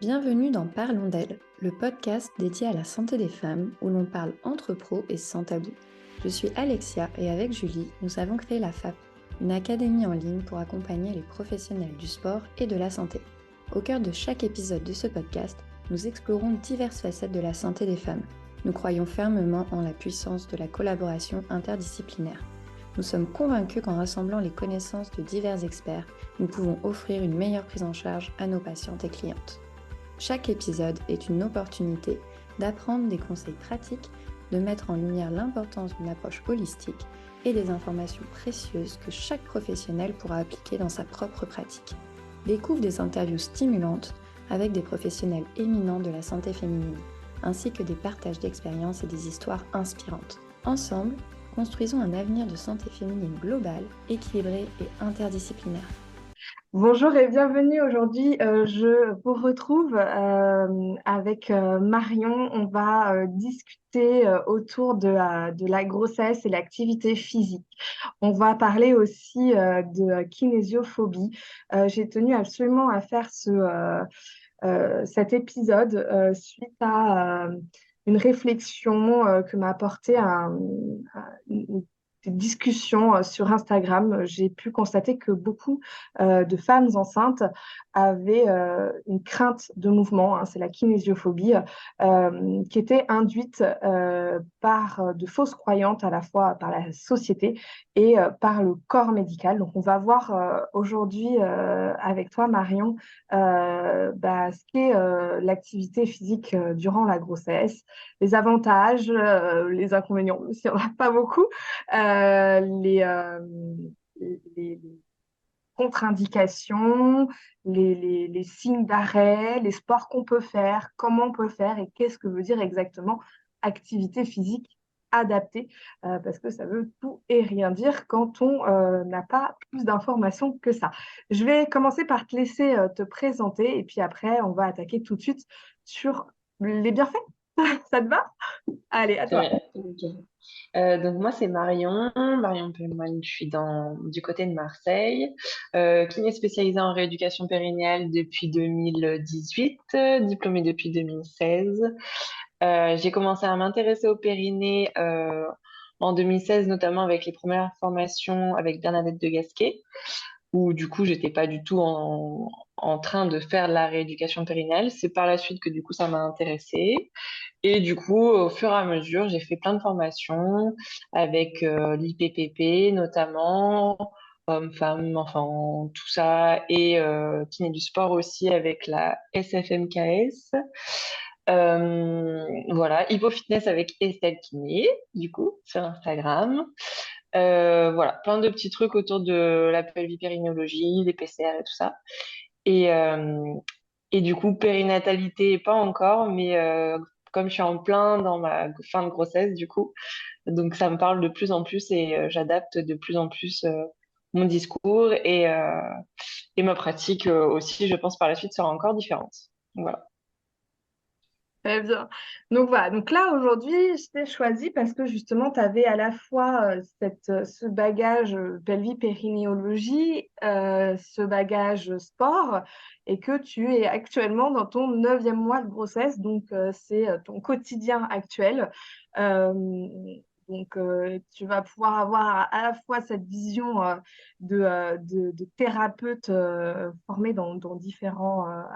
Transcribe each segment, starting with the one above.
Bienvenue dans Parlons d'elle, le podcast dédié à la santé des femmes où l'on parle entre pros et sans tabou. Je suis Alexia et avec Julie, nous avons créé la FAP, une académie en ligne pour accompagner les professionnels du sport et de la santé. Au cœur de chaque épisode de ce podcast, nous explorons diverses facettes de la santé des femmes. Nous croyons fermement en la puissance de la collaboration interdisciplinaire. Nous sommes convaincus qu'en rassemblant les connaissances de divers experts, nous pouvons offrir une meilleure prise en charge à nos patientes et clientes. Chaque épisode est une opportunité d'apprendre des conseils pratiques, de mettre en lumière l'importance d'une approche holistique et des informations précieuses que chaque professionnel pourra appliquer dans sa propre pratique. Découvre des interviews stimulantes avec des professionnels éminents de la santé féminine, ainsi que des partages d'expériences et des histoires inspirantes. Ensemble, construisons un avenir de santé féminine globale, équilibré et interdisciplinaire. Bonjour et bienvenue. Aujourd'hui, je vous retrouve avec Marion. On va discuter autour de la grossesse et l'activité physique. On va parler aussi de kinésiophobie. J'ai tenu absolument à faire cet épisode suite à une réflexion que m'a apportée une discussion sur Instagram. J'ai pu constater que beaucoup de femmes enceintes avaient une crainte de mouvement, hein, c'est la kinésiophobie, qui était induite par de fausses croyances à la fois par la société et par le corps médical. Donc on va voir aujourd'hui avec toi, Marion, ce qu'est l'activité physique durant la grossesse, les avantages, les inconvénients, s'il n'y en a pas beaucoup, les contre-indications, les signes d'arrêt, les sports qu'on peut faire, comment on peut faire et qu'est-ce que veut dire exactement activité physique adaptée, parce que ça veut tout et rien dire quand on n'a pas plus d'informations que ça. Je vais commencer par te laisser te présenter et puis après, on va attaquer tout de suite sur les bienfaits. Ça te va? Allez, à Très toi. bien. Ok. Donc moi c'est Marion Pellemouane, je suis du côté de Marseille, kiné spécialisée en rééducation périnéale depuis 2018, diplômée depuis 2016. J'ai commencé à m'intéresser au périnée en 2016, notamment avec les premières formations avec Bernadette de Gasquet, où du coup j'étais pas du tout en train de faire la rééducation périnéale. C'est par la suite que du coup ça m'a intéressée. Et du coup, au fur et à mesure, j'ai fait plein de formations avec l'IPPP notamment, hommes, enfants, tout ça, et kiné du sport aussi avec la SFMKS. Voilà, Hypofitness avec Estelle Kiné, du coup, sur Instagram. Voilà, plein de petits trucs autour de la pelvipérinéologie, des PCR et tout ça. Et, euh, et du coup, périnatalité, pas encore, mais comme je suis en plein dans ma fin de grossesse, du coup, donc ça me parle de plus en plus et j'adapte de plus en plus mon discours et ma pratique aussi, je pense, par la suite sera encore différente. Voilà. Très bien. Donc voilà, donc là aujourd'hui, je t'ai choisi parce que justement, tu avais à la fois ce bagage pelvipérinéologie, ce bagage sport, et que tu es actuellement dans ton neuvième mois de grossesse, donc c'est ton quotidien actuel. Euh, tu vas pouvoir avoir à la fois cette vision de thérapeute formé dans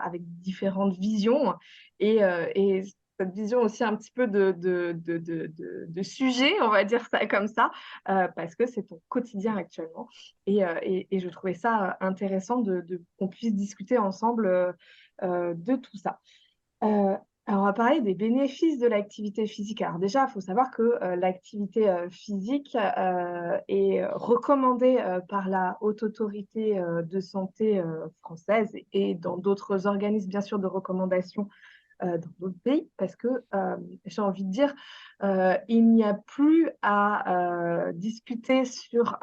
avec différentes visions et cette vision aussi un petit peu de sujet, on va dire ça comme ça, parce que c'est ton quotidien actuellement. Et je trouvais ça intéressant qu'on puisse discuter ensemble de tout ça. Euh, alors, on va parler des bénéfices de l'activité physique. Alors déjà, il faut savoir que l'activité physique est recommandée par la Haute Autorité de santé française et dans d'autres organismes, bien sûr, de recommandation dans d'autres pays parce que j'ai envie de dire, il n'y a plus à discuter sur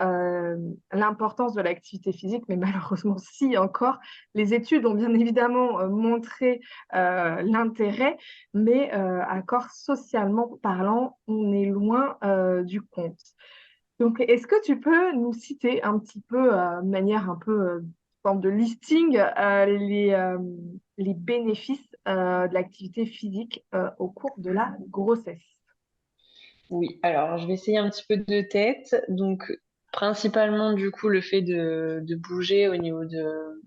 l'importance de l'activité physique, mais malheureusement, si encore, les études ont bien évidemment montré l'intérêt, mais encore socialement parlant, on est loin du compte. Donc, est-ce que tu peux nous citer un petit peu, de manière un peu forme de listing, les bénéfices de l'activité physique au cours de la grossesse? Oui, alors je vais essayer un petit peu de tête. Donc, principalement, du coup, le fait de bouger au niveau de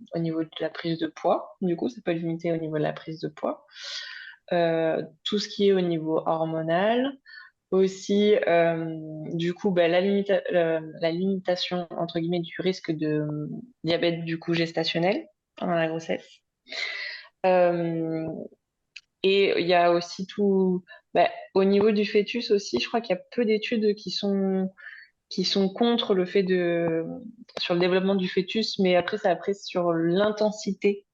la prise de poids. Du coup, ça peut limiter au niveau de la prise de poids. Tout ce qui est au niveau hormonal. Aussi, du coup, bah, la limitation, entre guillemets, du risque de diabète, du coup, gestationnel pendant la grossesse. Euh, et il y a aussi tout, bah, au niveau du fœtus aussi, je crois qu'il y a peu d'études qui sont contre le fait sur le développement du fœtus, mais après, ça après sur l'intensité,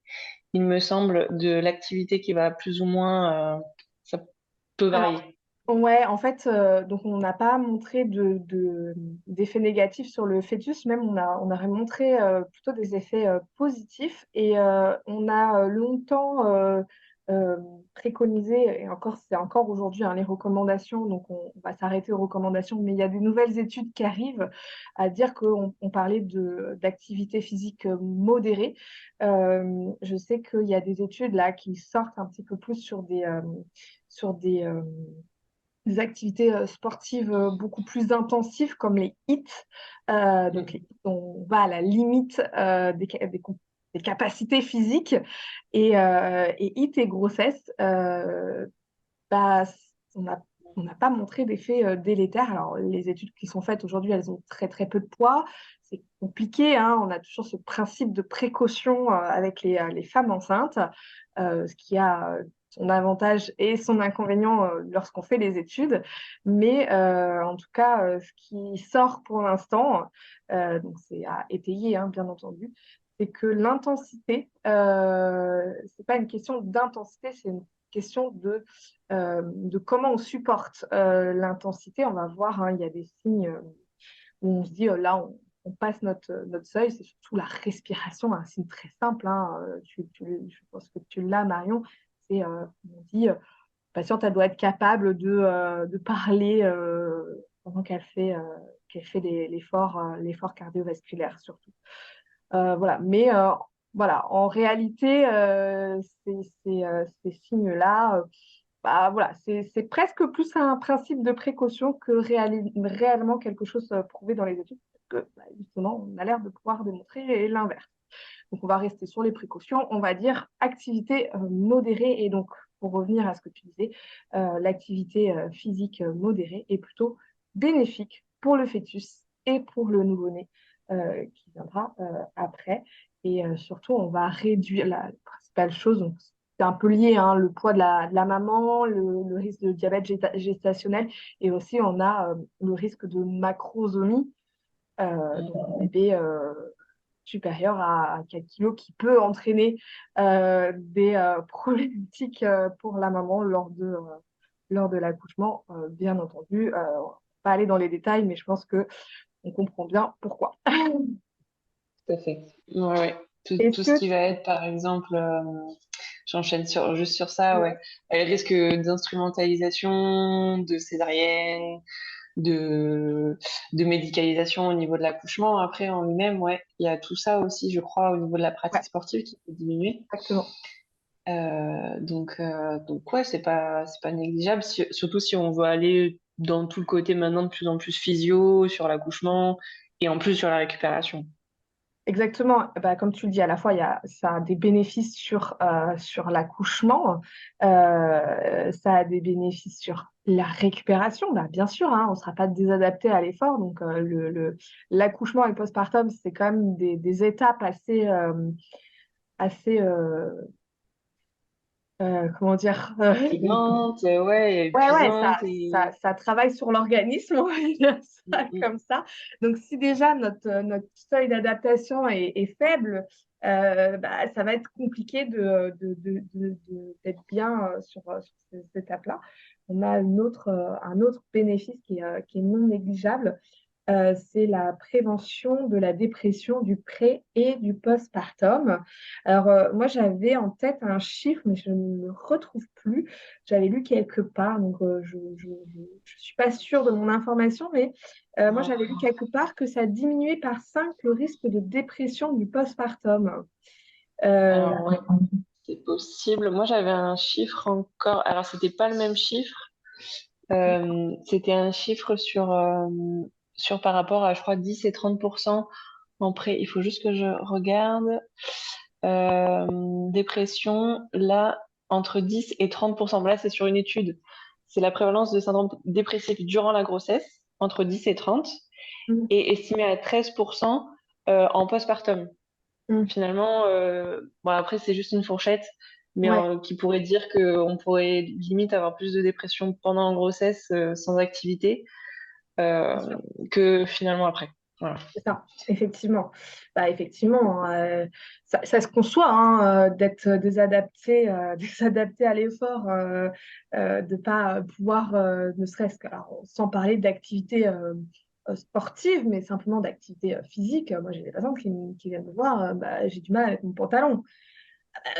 il me semble, de l'activité qui va plus ou moins, ça peut varier. Ouais, en fait, donc on n'a pas montré d'effets négatifs sur le fœtus, même on a montré plutôt des effets positifs et on a longtemps euh, préconisé, et encore, c'est encore aujourd'hui hein, les recommandations, donc on va s'arrêter aux recommandations, mais il y a des nouvelles études qui arrivent à dire qu'on parlait d'activité physique modérée. Je sais qu'il y a des études là qui sortent un petit peu plus sur des activités sportives beaucoup plus intensives comme les HIIT. Donc, Mm. on va à la limite des capacités physiques. Et HIIT et grossesse, bah, on n'a on n'a pas montré d'effet délétère. Alors, les études qui sont faites aujourd'hui, elles ont très très peu de poids. C'est compliqué, hein. On a toujours ce principe de précaution avec les femmes enceintes, ce qui a son avantage et son inconvénient lorsqu'on fait les études. Mais en tout cas, ce qui sort pour l'instant, donc c'est à étayer, hein, bien entendu, c'est que l'intensité, c'est pas une question d'intensité, c'est une question de comment on supporte l'intensité. On va voir, hein, il y a des signes où on se dit, là, on passe notre seuil. C'est surtout la respiration, un signe très simple. Hein, je pense que tu l'as, Marion. C'est, on dit, patiente, elle doit être capable de parler pendant qu'elle fait l'effort cardiovasculaire, surtout. Voilà. Mais voilà, en réalité, ces signes-là, bah, voilà, c'est presque plus un principe de précaution que réellement quelque chose prouvé dans les études, parce que bah, justement, on a l'air de pouvoir démontrer l'inverse. Donc, on va rester sur les précautions. On va dire activité modérée. Et donc, pour revenir à ce que tu disais, l'activité physique modérée est plutôt bénéfique pour le fœtus et pour le nouveau-né qui viendra après. Et surtout, on va réduire la principale chose. Donc, c'est un peu lié, hein, le poids de la maman, le risque de diabète gestationnel. Et aussi, on a le risque de macrosomie. Donc, un bébé supérieur à 4 kilos qui peut entraîner des problématiques pour la maman lors de l'accouchement, bien entendu. On va pas aller dans les détails, mais je pense que on comprend bien pourquoi. Tout à fait. Ouais, ouais. Est-ce Tout ce que qui va être, par exemple, j'enchaîne juste sur ça, ouais, ouais. Le risque d'instrumentalisation, de césarienne, de, de médicalisation au niveau de l'accouchement, après en lui-même, ouais, il y a tout ça aussi, je crois, au niveau de la ouais, pratique sportive qui peut diminuer. exactement. Donc ouais, c'est pas négligeable, surtout si on veut aller dans tout le côté maintenant de plus en plus physio, sur l'accouchement, et en plus sur la récupération. Exactement. Bah, comme tu le dis, à la fois, ça a des bénéfices sur l'accouchement, ça a des bénéfices sur la récupération. Bah, bien sûr, hein, on ne sera pas désadapté à l'effort. Donc, l'accouchement et le postpartum, c'est quand même des étapes assez comment dire, Fatigante, ouais, ouais, ouais, épuisante et... ça travaille sur l'organisme, on va dire Mm, ça mm. comme ça. Donc, si déjà notre seuil d'adaptation est faible, bah, ça va être compliqué d'être bien sur ces étapes-là. On a un autre bénéfice qui est non négligeable, c'est la prévention de la dépression du pré et du postpartum. Alors, moi, j'avais en tête un chiffre, mais je ne le retrouve plus. J'avais lu quelque part, donc je suis pas sûre de mon information, mais moi, j'avais lu quelque part que ça diminuait par 5 le risque de dépression du postpartum. Euh, Alors, ouais. c'est possible. Moi, j'avais un chiffre encore. Alors, c'était pas le même chiffre. C'était un chiffre sur par rapport à, je crois, 10 et 30% en pré. Il faut juste que je regarde. Dépression, là, entre 10 et 30%. Là, c'est sur une étude. C'est la prévalence de syndrome dépressif durant la grossesse, entre 10 et 30, Mm. et estimée à 13% en postpartum. Mm. Finalement, bon, après, c'est juste une fourchette, mais Ouais, qui pourrait dire qu'on pourrait limite avoir plus de dépression pendant la grossesse sans activité bien euh, sûr. que finalement après. Voilà. C'est ça, effectivement. Bah, effectivement, ça se conçoit hein, d'être désadapté, désadapté à l'effort, de ne pas pouvoir, ne serait-ce que, alors, sans parler d'activité sportive, mais simplement d'activité physique. Moi, j'ai des patients qui viennent me voir, bah, j'ai du mal avec mon pantalon.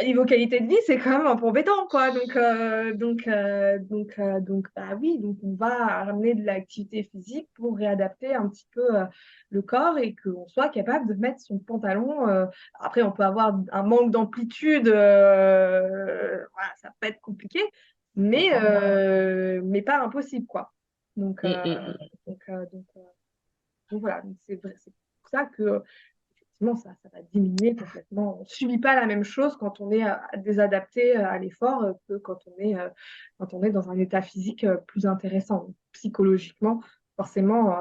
Niveau qualité de vie, c'est quand même un peu embêtant, quoi. Donc, bah oui, donc on va ramener de l'activité physique pour réadapter un petit peu le corps et qu'on soit capable de mettre son pantalon. Après, on peut avoir un manque d'amplitude, voilà, ça peut être compliqué, mais pas impossible, quoi. Donc, Mm, euh, mm, donc, euh, donc, euh, donc voilà, donc c'est vrai, c'est pour ça que effectivement, ça va diminuer complètement. On ne subit pas la même chose quand on est désadapté à l'effort que quand on est dans un état physique plus intéressant. Donc, psychologiquement, forcément,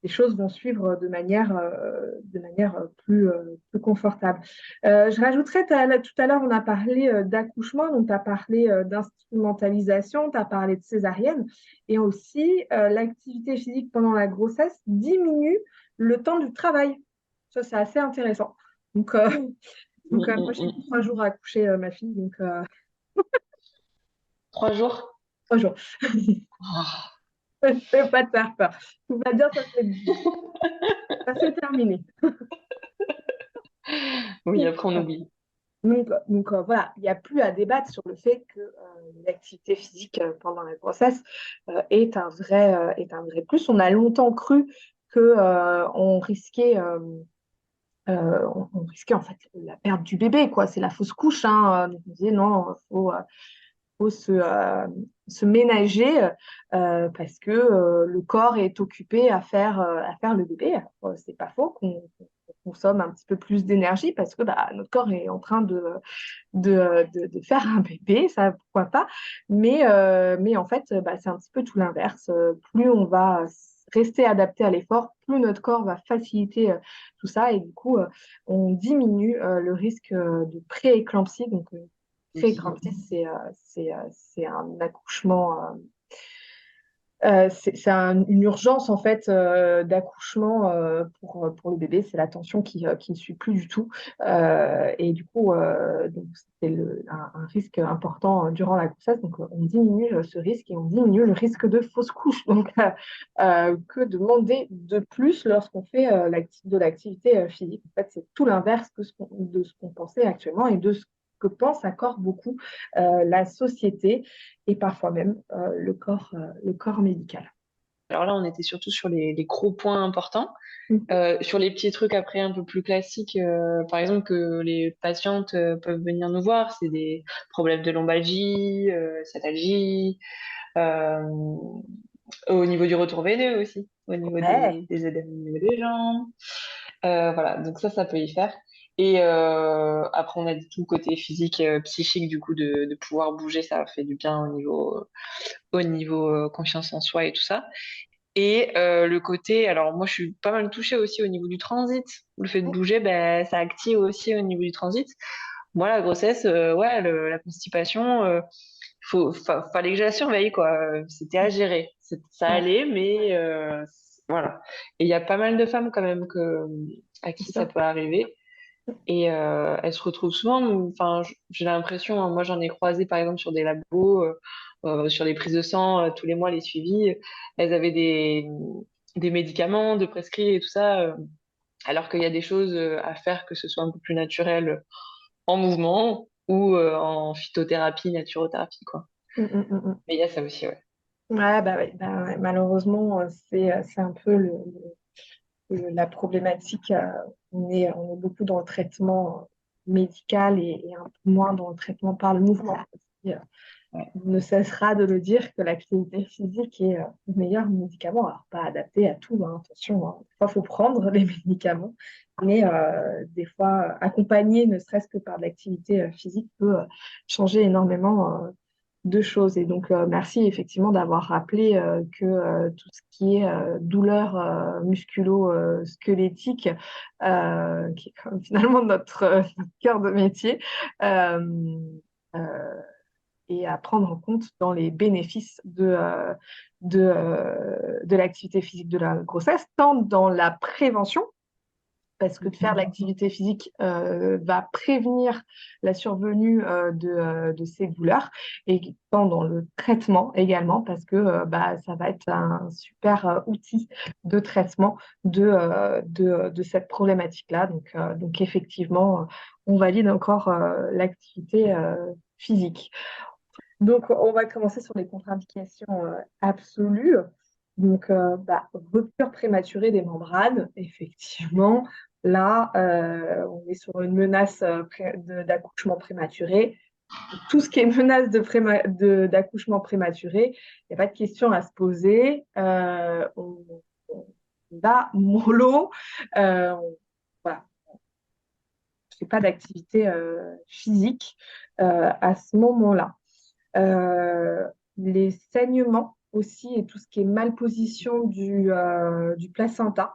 les choses vont suivre de manière plus confortable. Je rajouterais, tout à l'heure, on a parlé d'accouchement, donc tu as parlé d'instrumentalisation, tu as parlé de césarienne, et aussi l'activité physique pendant la grossesse diminue le temps du travail. Ça, c'est assez intéressant. Donc, mm, moi, mm, j'ai mis mm. 3 jours à accoucher ma fille, donc 3 jours? 3 jours. Ah. Je ne vais pas te faire peur. Tout va bien, ça s'est terminé. Oui, Donc, après on oublie. voilà, il n'y a plus à débattre sur le fait que l'activité physique pendant la grossesse est un vrai plus. On a longtemps cru que on risquait en fait la perte du bébé, quoi. C'est la fausse couche, hein. Donc, on disait non, faut se ménager parce que le corps est occupé à faire le bébé. C'est pas faux qu'on consomme un petit peu plus d'énergie parce que bah, notre corps est en train de faire un bébé, ça pourquoi pas. Mais en fait, bah, c'est un petit peu tout l'inverse. Plus on va rester adapté à l'effort, plus notre corps va faciliter tout ça et du coup, on diminue le risque de prééclampsie. Donc, Oui. prééclampsie, c'est un accouchement une urgence en fait d'accouchement pour le bébé. C'est la tension qui ne suit plus du tout. Et du coup, donc, c'était un risque important durant la grossesse. Donc, on diminue ce risque et on diminue le risque de fausse couche. Donc, que demander de plus lorsqu'on fait de l'activité physique? En fait, c'est tout l'inverse de ce qu'on pensait actuellement et de ce que pense encore beaucoup la société et parfois même le corps médical. Alors là, on était surtout sur les gros points importants. Mhm. Sur les petits trucs après un peu plus classiques, par exemple que les patientes peuvent venir nous voir, c'est des problèmes de lombalgie, sciatalgie, euh, au niveau du retour veineux aussi, au niveau Ouais, des œdèmes au niveau des jambes. Voilà, donc ça peut y faire. Et après, on a dit tout le côté physique, psychique, du coup, de pouvoir bouger, ça fait du bien au niveau confiance en soi et tout ça. Et le côté, alors moi je suis pas mal touchée aussi au niveau du transit. Le fait de bouger, ben, ça active aussi au niveau du transit. Moi, la grossesse, ouais, la constipation, fallait que je la surveille, quoi. C'était à gérer. Ça ouais, allait, mais voilà. Et il y a pas mal de femmes quand même à c'est qui ça ça. peut arriver. Et elles se retrouvent souvent, enfin, j'ai l'impression, hein, moi j'en ai croisé par exemple sur des labos, sur les prises de sang, tous les mois, les suivis, elles avaient des médicaments de prescrits et tout ça, alors qu'il y a des choses à faire, que ce soit un peu plus naturel en mouvement ou en phytothérapie, naturothérapie, quoi. Mm, mm, mm, mm. Mais il y a ça aussi, ouais. Ouais, bah ouais, malheureusement, c'est un peu la problématique. On est beaucoup dans le traitement médical et un peu moins dans le traitement par le mouvement. Ouais. On ne cessera de le dire que l'activité physique est le meilleur médicament. Alors, pas adapté à tout, hein, attention, hein. Des fois, il faut prendre les médicaments, mais des fois, accompagné, ne serait-ce que par de l'activité physique, peut changer énormément de choses. Et donc, merci effectivement d'avoir rappelé que tout ce qui est douleur musculo-squelettique, qui est quand même finalement notre cœur de métier, euh, euh, et à prendre en compte dans les bénéfices de l'activité physique de la grossesse, tant dans la prévention, parce que de faire de l'activité physique va prévenir la survenue de ces douleurs, et tant dans le traitement également, parce que bah, ça va être un super outil de traitement de cette problématique-là. Donc effectivement, on valide encore l'activité physique. Donc, on va commencer sur les contre-indications absolues. Donc, bah, rupture prématurée des membranes, effectivement. Là, on est sur une menace d'accouchement prématuré. Tout ce qui est menace d'accouchement prématuré, il n'y a pas de question à se poser. On va mollo. Voilà, on ne fait pas d'activité physique à ce moment-là. Les saignements aussi et tout ce qui est malposition du placenta,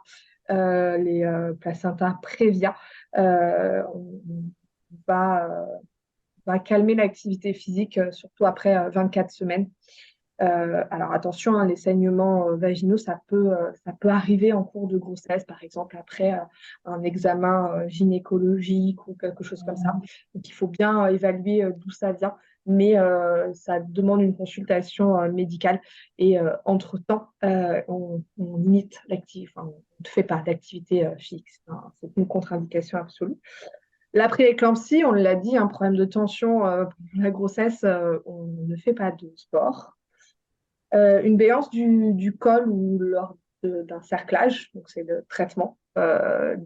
les placentas prévia, on va, va calmer l'activité physique, surtout après 24 semaines. Alors attention, hein, les saignements vaginaux, ça peut arriver en cours de grossesse, par exemple après un examen gynécologique ou quelque chose comme ça. Donc il faut bien évaluer d'où ça vient, mais ça demande une consultation médicale. Et entre-temps, on limite l'activité, enfin, on ne fait pas d'activité physique. C'est une contre-indication absolue. La prééclampsie, on l'a dit, un problème de tension pendant la grossesse, on ne fait pas de sport. Une béance du col ou lors d'un cerclage, donc c'est le traitement de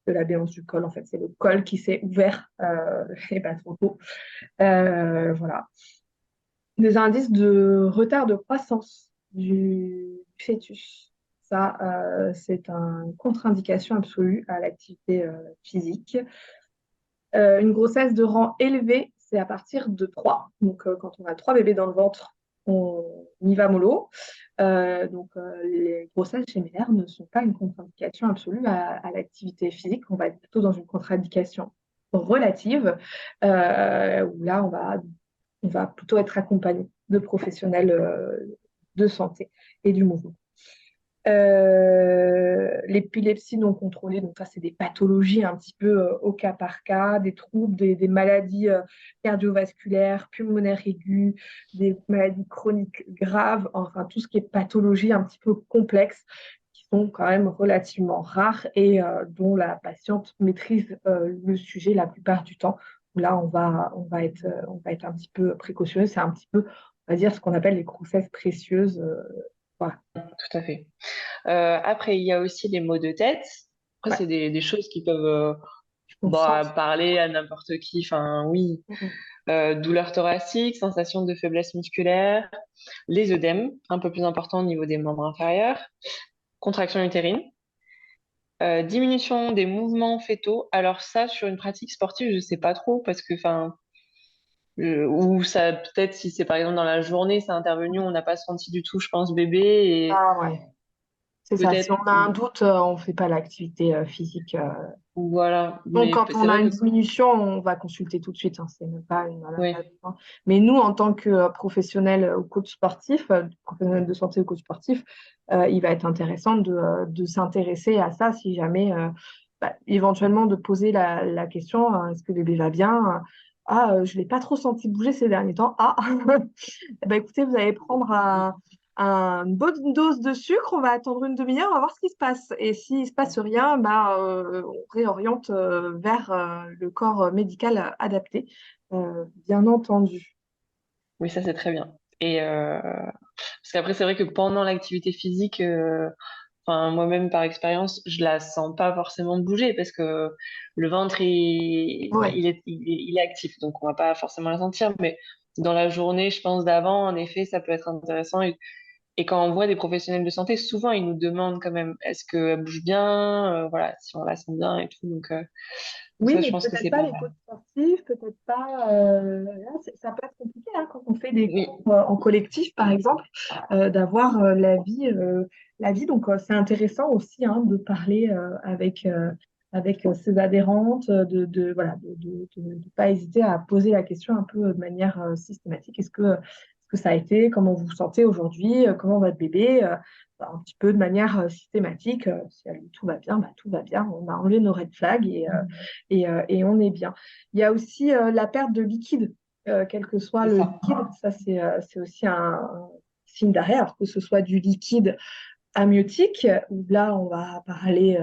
la béance du col. En fait, c'est le col qui s'est ouvert et pas trop tôt. Voilà. Des indices de retard de croissance du fœtus. Ça, c'est une contre-indication absolue à l'activité physique. Une grossesse de rang élevé, c'est à partir de 3. Donc, quand on a 3 bébés dans le ventre, on y va mollo. Les grossesses gémellaires ne sont pas une contre-indication absolue à l'activité physique. On va être plutôt dans une contre-indication relative, où là, on va plutôt être accompagné de professionnels de santé et du mouvement. L'épilepsie non contrôlée, donc ça, c'est des pathologies un petit peu au cas par cas, des troubles, des maladies cardiovasculaires, pulmonaires aiguës, des maladies chroniques graves, enfin tout ce qui est pathologie un petit peu complexe, qui sont quand même relativement rares et dont la patiente maîtrise le sujet la plupart du temps. Là, on va être un petit peu précautionneux, c'est un petit peu, on va dire, ce qu'on appelle les grossesses précieuses. Voilà. Tout à fait. Après, il y a aussi les maux de tête. Après, Ouais. c'est des choses qui peuvent On sent. parler à n'importe qui. Enfin, oui. Douleur thoracique, sensation de faiblesse musculaire, les œdèmes, un peu plus importants au niveau des membres inférieurs, contraction utérine, diminution des mouvements fœtaux. Alors ça, sur une pratique sportive, je sais pas trop parce que, enfin, ou ça, peut-être si c'est par exemple dans la journée, ça a intervenu, on n'a pas senti du tout, je pense, bébé et Ah ouais, c'est ça. Si on peut-être, a un doute, on ne fait pas l'activité physique. voilà. Donc, Mais quand c'est on a vrai une que, diminution, on va consulter tout de suite, hein. C'est même pas oui, Mais nous, en tant que professionnel ou coach sportif, professionnel de santé ou coach sportif, il va être intéressant de s'intéresser à ça si jamais, bah, éventuellement, de poser la question, est-ce que le bébé va bien? Ah, je ne l'ai pas trop senti bouger ces derniers temps. Ah, eh ben, écoutez, vous allez prendre une bonne dose de sucre, on va attendre une demi-heure, on va voir ce qui se passe. Et s'il ne se passe rien, bah, on réoriente vers le corps médical adapté, bien entendu. oui, ça c'est très bien. Et parce qu'après, c'est vrai que pendant l'activité physique, enfin, moi-même par expérience, je la sens pas forcément bouger parce que le ventre, enfin, Ouais. il est actif, donc on va pas forcément la sentir. Mais dans la journée, je pense d'avant, en effet, ça peut être intéressant. Et quand on voit des professionnels de santé, souvent ils nous demandent quand même, est-ce qu'elle bouge bien, voilà, si on la sent bien et tout. Donc Oui, ça, je mais pense que peut-être c'est pas pas les mal. coachs sportifs, peut-être pas. Là, ça peut être compliqué hein, quand on fait des Oui, cours en collectif, par exemple, d'avoir la vie. Donc, c'est intéressant aussi hein, de parler avec ses adhérentes, voilà, de pas hésiter à poser la question un peu de manière systématique. Est-ce que ça a été? Comment vous vous sentez aujourd'hui? Comment va votre bébé? Un petit peu de manière systématique. Si tout va bien, bah, tout va bien. On a enlevé nos red flags et on est bien. Il y a aussi la perte de liquide, quel que soit c'est le ça. liquide. Ça, c'est aussi un signe d'arrêt, alors que ce soit du liquide amniotique, où là, on va parler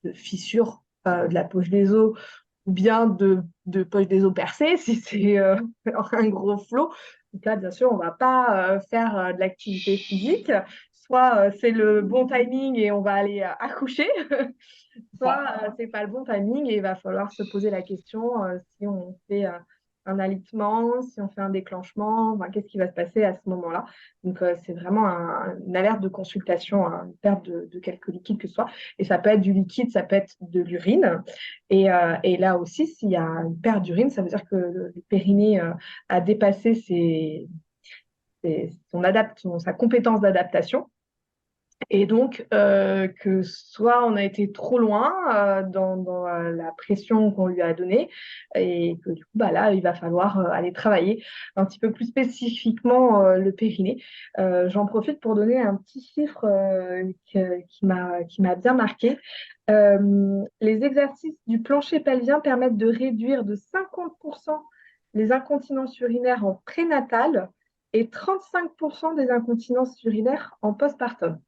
de fissure de la poche des os ou bien de poche des os percées, si c'est un gros flot. Donc là, bien sûr, on ne va pas faire de l'activité physique. Soit c'est le bon timing et on va aller accoucher, C'est soit ça. c'est pas le bon timing et il va falloir se poser la question si on fait un alitement, si on fait un déclenchement, enfin, qu'est-ce qui va se passer à ce moment-là. Donc c'est vraiment une alerte de consultation, hein, une perte de quelque liquide que ce soit. Et ça peut être du liquide, ça peut être de l'urine. Et là aussi, s'il y a une perte d'urine, ça veut dire que le périnée a dépassé sa compétence d'adaptation. Et donc, que soit on a été trop loin dans la pression qu'on lui a donnée, et que du coup, bah là, il va falloir aller travailler un petit peu plus spécifiquement le périnée. J'en profite pour donner un petit chiffre qui m'a bien marqué. Les exercices du plancher pelvien permettent de réduire de 50% les incontinences urinaires en prénatal et 35% des incontinences urinaires en postpartum.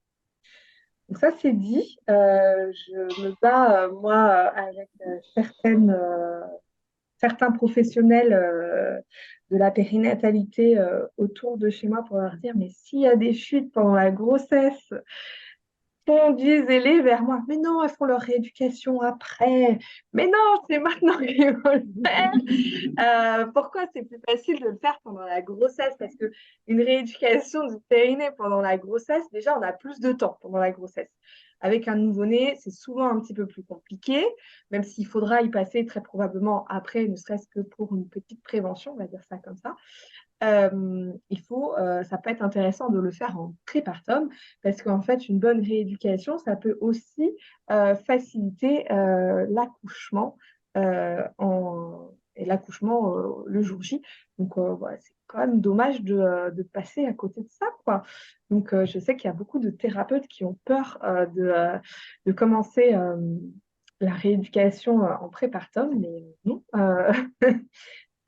Donc ça, c'est dit. Je me bats, moi, avec certains professionnels de la périnatalité autour de chez moi pour leur dire, mais s'il y a des chutes pendant la grossesse, conduisez-les vers moi. Mais non, elles font leur rééducation après. Mais non, c'est maintenant qu'ils vont le faire. Pourquoi c'est plus facile de le faire pendant la grossesse? Parce que une rééducation du périnée pendant la grossesse, déjà, on a plus de temps pendant la grossesse. Avec un nouveau-né, c'est souvent un petit peu plus compliqué, même s'il faudra y passer très probablement après, ne serait-ce que pour une petite prévention, on va dire ça comme ça. Ça peut être intéressant de le faire en prépartum parce qu'en fait, une bonne rééducation, ça peut aussi faciliter l'accouchement et l'accouchement le jour J. Donc, voilà, c'est quand même dommage de passer à côté de ça, quoi. Donc, je sais qu'il y a beaucoup de thérapeutes qui ont peur de commencer la rééducation en prépartum, mais non.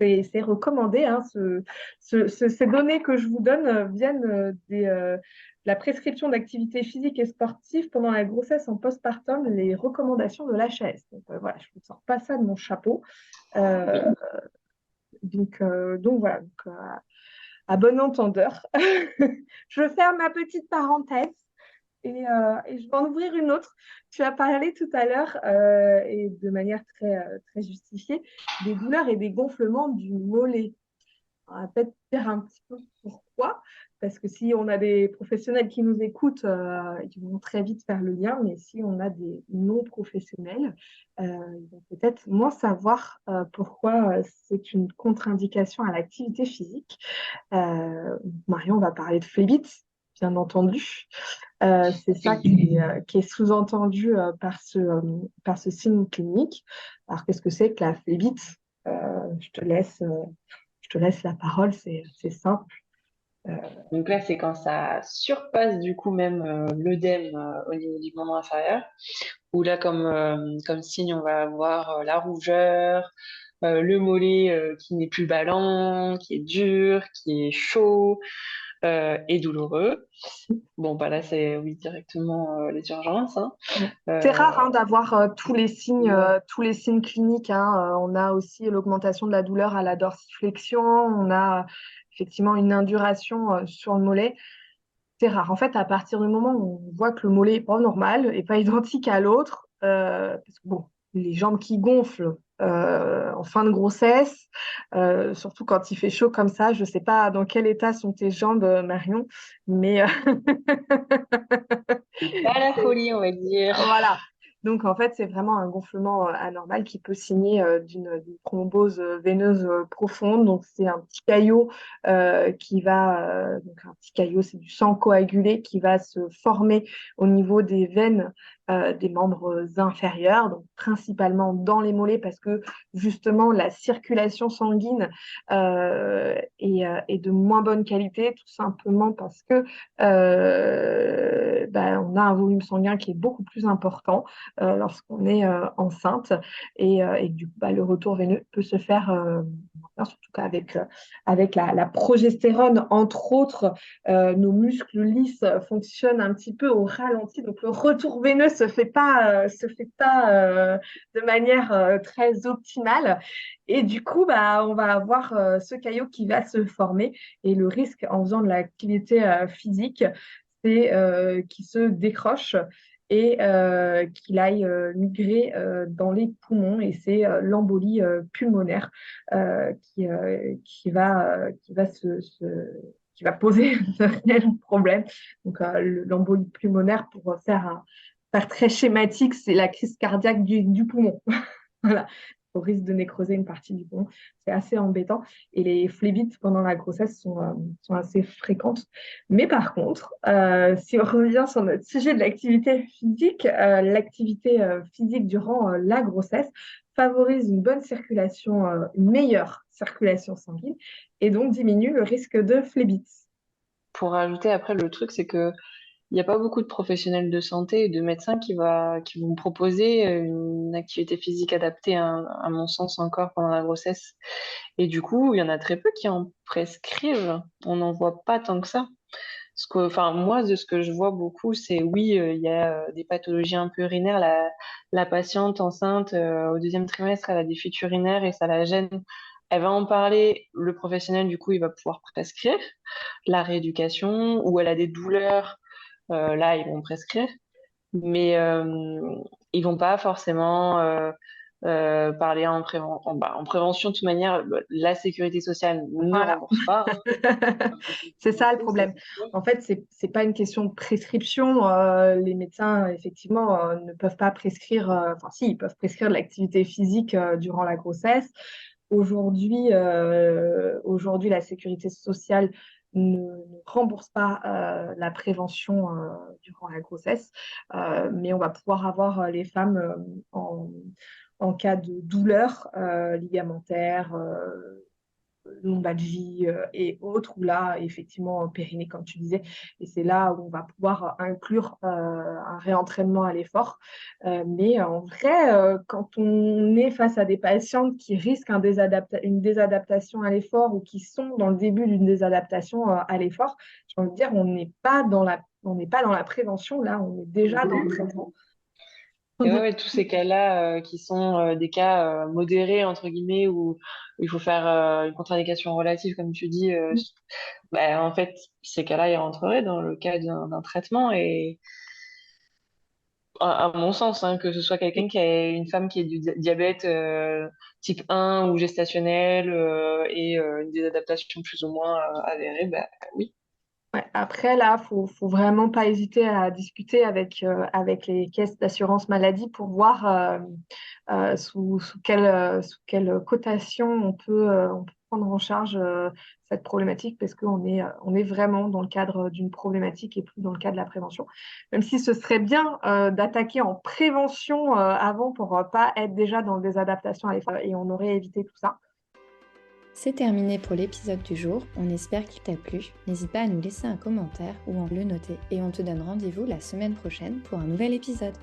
C'est recommandé. Hein, ces données que je vous donne viennent de la prescription d'activité physique et sportive pendant la grossesse en postpartum, les recommandations de l'HAS. Donc voilà, je ne sors pas ça de mon chapeau. Oui. Euh, donc voilà, à bon entendeur. Je ferme ma petite parenthèse et je vais en ouvrir une autre. Tu as parlé tout à l'heure, et de manière très justifiée, des douleurs et des gonflements du mollet. On va peut-être dire un petit peu pourquoi, parce que si on a des professionnels qui nous écoutent, ils vont très vite faire le lien, mais si on a des non-professionnels, ils vont peut-être moins savoir pourquoi c'est une contre-indication à l'activité physique. Marion va parler de phlébite, bien entendu. C'est ça qui est sous-entendu par ce signe clinique. Alors, qu'est-ce que c'est que la phlébite? Je te laisse la parole, c'est simple. Euh, Donc là, c'est quand ça surpasse du coup même l'œdème au niveau du membre inférieur, où là, comme signe, on va avoir la rougeur, le mollet qui n'est plus ballant, qui est dur, qui est chaud et douloureux. Bon, bah là, c'est oui, directement les urgences. Hein. c'est rare Euh, hein, d'avoir tous les signes cliniques. Hein. On a aussi l'augmentation de la douleur à la dorsiflexion. On a effectivement une induration sur le mollet. c'est rare. En fait, à partir du moment où on voit que le mollet n'est pas normal et pas identique à l'autre, parce que bon, les jambes qui gonflent en fin de grossesse, surtout quand il fait chaud comme ça, je ne sais pas dans quel état sont tes jambes, Marion, mais C'est pas la folie, on va dire. voilà. Donc, en fait, c'est vraiment un gonflement anormal qui peut signer d'une thrombose veineuse profonde. Donc, c'est un petit caillot donc un petit caillot, c'est du sang coagulé qui va se former au niveau des veines des membres inférieurs, donc principalement dans les mollets, parce que justement, la circulation sanguine est de moins bonne qualité, tout simplement parce que on a un volume sanguin qui est beaucoup plus important lorsqu'on est enceinte et du coup, le retour veineux peut se faire surtout avec la progestérone, entre autres, nos muscles lisses fonctionnent un petit peu au ralenti, donc le retour veineux se fait pas de manière très optimale. Et du coup, on va avoir ce caillot qui va se former et le risque en faisant de l'activité physique, c'est qu'il se décroche et qu'il aille migrer dans les poumons. Et c'est l'embolie pulmonaire qui va poser de réels problèmes. Donc, l'embolie pulmonaire, pour faire très schématique, c'est la crise cardiaque du poumon. Voilà, au risque de nécroser une partie du poumon. C'est assez embêtant. Et les phlébites pendant la grossesse sont assez fréquentes. Mais par contre, si on revient sur notre sujet de l'activité physique durant la grossesse favorise une bonne circulation, une meilleure circulation sanguine et donc diminue le risque de phlébites. Pour ajouter après, le truc, c'est que il n'y a pas beaucoup de professionnels de santé et de médecins qui vont proposer une activité physique adaptée, à mon sens, encore pendant la grossesse. Et du coup, il y en a très peu qui en prescrivent. On n'en voit pas tant que ça. Enfin, moi, de ce que je vois beaucoup, c'est oui, il y a des pathologies un peu urinaires. La patiente enceinte, au deuxième trimestre, elle a des fuites urinaires et ça la gêne. Elle va en parler, le professionnel, du coup, il va pouvoir prescrire la rééducation, ou elle a des douleurs, là, ils vont prescrire, mais ils vont pas forcément parler en prévention. De toute manière, la sécurité sociale ne Voilà. rembourse pas, hein. C'est ça le Ça, problème. c'est sûr. En fait, c'est pas une question de prescription. Les médecins, effectivement, ne peuvent pas prescrire, enfin si, ils peuvent prescrire de l'activité physique durant la grossesse. Aujourd'hui, la sécurité sociale ne rembourse pas la prévention durant la grossesse, mais on va pouvoir avoir les femmes en cas de douleur ligamentaire, lombalgie et autres, ou là, effectivement, périnée, comme tu disais. Et c'est là où on va pouvoir inclure un réentraînement à l'effort. Mais en vrai, quand on est face à des patientes qui risquent une désadaptation à l'effort ou qui sont dans le début d'une désadaptation à l'effort, j'ai envie de dire, on n'est pas dans la prévention, là, on est déjà dans le traitement. Et ouais, tous ces cas-là qui sont des cas modérés, entre guillemets, où il faut faire une contre-indication relative, comme tu dis, en fait, ces cas-là, ils rentreraient dans le cas d'un traitement. Et à mon sens, hein, que ce soit quelqu'un qui a une femme qui a du diabète type 1 ou gestationnel et une désadaptation plus ou moins avérée, oui. Ouais, après, là, faut vraiment pas hésiter à discuter avec les caisses d'assurance maladie pour voir sous quelle cotation on peut prendre en charge cette problématique, parce on est vraiment dans le cadre d'une problématique et plus dans le cadre de la prévention. Même si ce serait bien d'attaquer en prévention avant pour pas être déjà dans des adaptations à l'effort et on aurait évité tout ça. C'est terminé pour l'épisode du jour, on espère qu'il t'a plu. N'hésite pas à nous laisser un commentaire ou à le noter et on te donne rendez-vous la semaine prochaine pour un nouvel épisode.